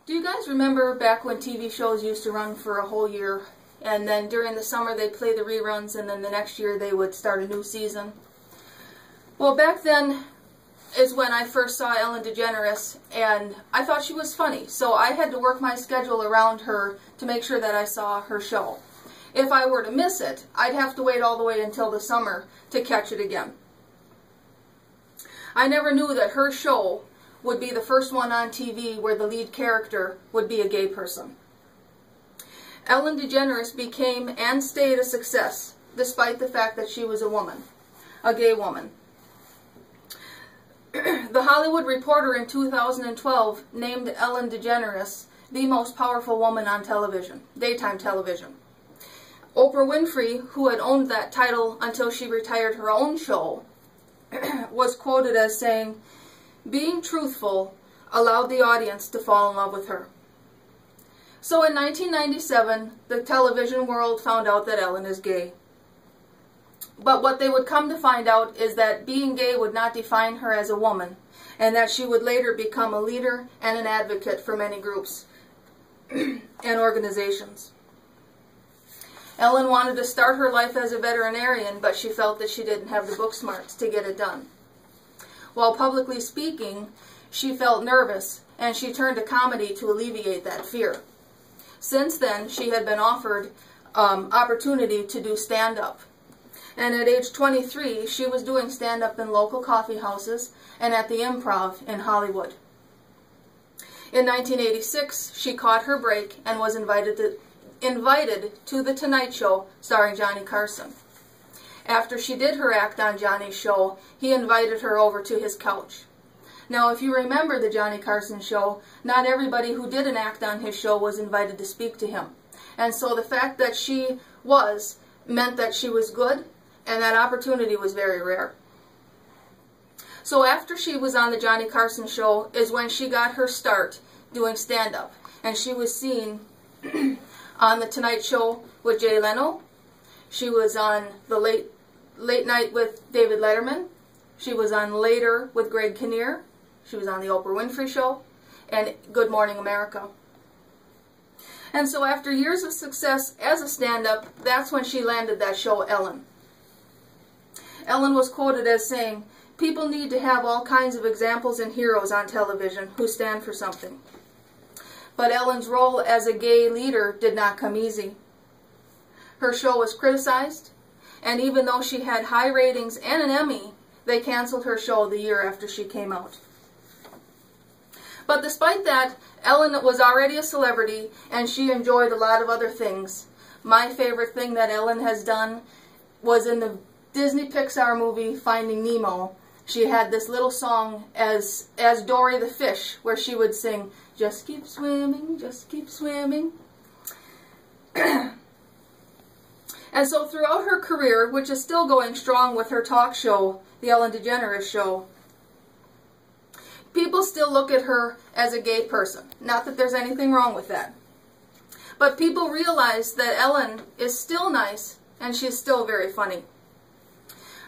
Do you guys remember back when TV shows used to run for a whole year, and then during the summer they'd play the reruns, and then the next year they would start a new season? Well, back then is when I first saw Ellen DeGeneres, and I thought she was funny, so I had to work my schedule around her to make sure that I saw her show. If I were to miss it, I'd have to wait all the way until the summer to catch it again. I never knew that her show would be the first one on TV where the lead character would be a gay person. Ellen DeGeneres became and stayed a success, despite the fact that she was a woman, a gay woman. The Hollywood Reporter in 2012 named Ellen DeGeneres the most powerful woman on television, daytime television. Oprah Winfrey, who had owned that title until she retired her own show, was quoted as saying, "Being truthful allowed the audience to fall in love with her." So in 1997, the television world found out that Ellen is gay. But what they would come to find out is that being gay would not define her as a woman, and that she would later become a leader and an advocate for many groups and organizations. Ellen wanted to start her life as a veterinarian, but she felt that she didn't have the book smarts to get it done. While publicly speaking, she felt nervous, and she turned to comedy to alleviate that fear. Since then, she had been offered opportunity to do stand-up. And at age 23, she was doing stand-up in local coffee houses and at the Improv in Hollywood. In 1986, she caught her break and was invited to The Tonight Show starring Johnny Carson. After she did her act on Johnny's show, he invited her over to his couch. Now, if you remember the Johnny Carson show, not everybody who did an act on his show was invited to speak to him. And so the fact that she was meant that she was good, and that opportunity was very rare. So after she was on the Johnny Carson show is when she got her start doing stand-up. And she was seen on The Tonight Show with Jay Leno. She was on the Late Night with David Letterman. She was on Later with Greg Kinnear. She was on the Oprah Winfrey Show and Good Morning America. And so after years of success as a stand-up, that's when she landed that show, Ellen. Ellen was quoted as saying, "People need to have all kinds of examples and heroes on television who stand for something." But Ellen's role as a gay leader did not come easy. Her show was criticized, and even though she had high ratings and an Emmy, they canceled her show the year after she came out. But despite that, Ellen was already a celebrity, and she enjoyed a lot of other things. My favorite thing that Ellen has done was in the Disney Pixar movie Finding Nemo. She had this little song as Dory the fish, where she would sing, "Just keep swimming, just keep swimming." And so throughout her career, which is still going strong with her talk show, The Ellen DeGeneres Show, people still look at her as a gay person. Not that there's anything wrong with that. But people realize that Ellen is still nice, and she's still very funny.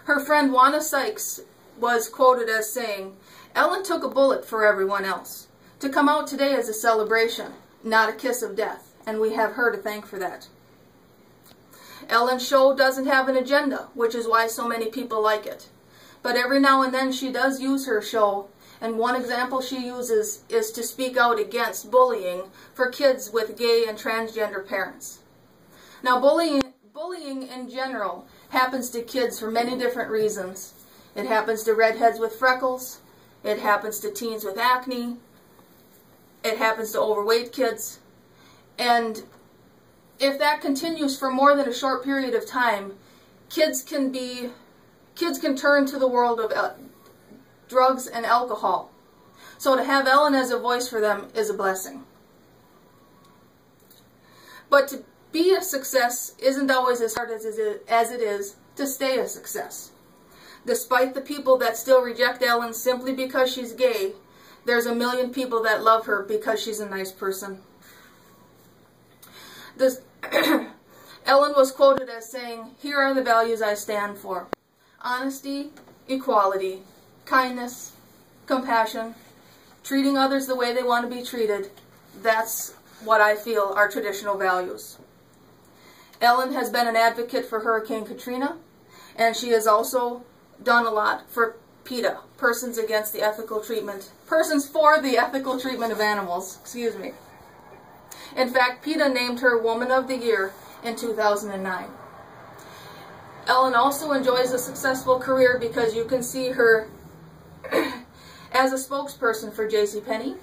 Her friend Wanda Sykes was quoted as saying, "Ellen took a bullet for everyone else. To come out today is a celebration, not a kiss of death, and we have her to thank for that." Ellen's show doesn't have an agenda, which is why so many people like it. But every now and then she does use her show, and one example she uses is to speak out against bullying for kids with gay and transgender parents. Now, bullying in general happens to kids for many different reasons. It happens to redheads with freckles. It happens to teens with acne. It happens to overweight kids. And if that continues for more than a short period of time, kids can turn to the world of drugs and alcohol. So to have Ellen as a voice for them is a blessing. But to be a success isn't always as hard as it is to stay a success. Despite the people that still reject Ellen simply because she's gay, there's a million people that love her because she's a nice person. Ellen was quoted as saying, "Here are the values I stand for: honesty, equality, kindness, compassion, treating others the way they want to be treated, that's what I feel are traditional values. Ellen has been an advocate for Hurricane Katrina, and she has also done a lot for PETA, Persons for the Ethical Treatment of Animals. Excuse me. In fact, PETA named her Woman of the Year in 2009. Ellen also enjoys a successful career because you can see her as a spokesperson for JCPenney,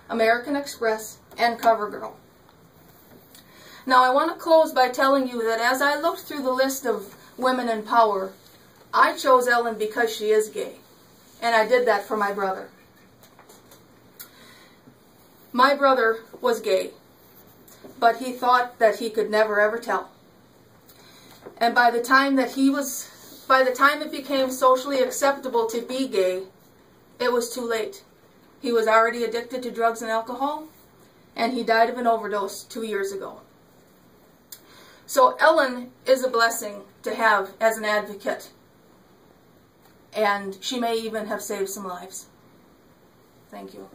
American Express, and CoverGirl. Now, I want to close by telling you that as I looked through the list of women in power, I chose Ellen because she is gay, and I did that for my brother. My brother was gay, but he thought that he could never ever tell. And by the time it became socially acceptable to be gay, it was too late. He was already addicted to drugs and alcohol, and he died of an overdose 2 years ago. So Ellen is a blessing to have as an advocate, and she may even have saved some lives. Thank you.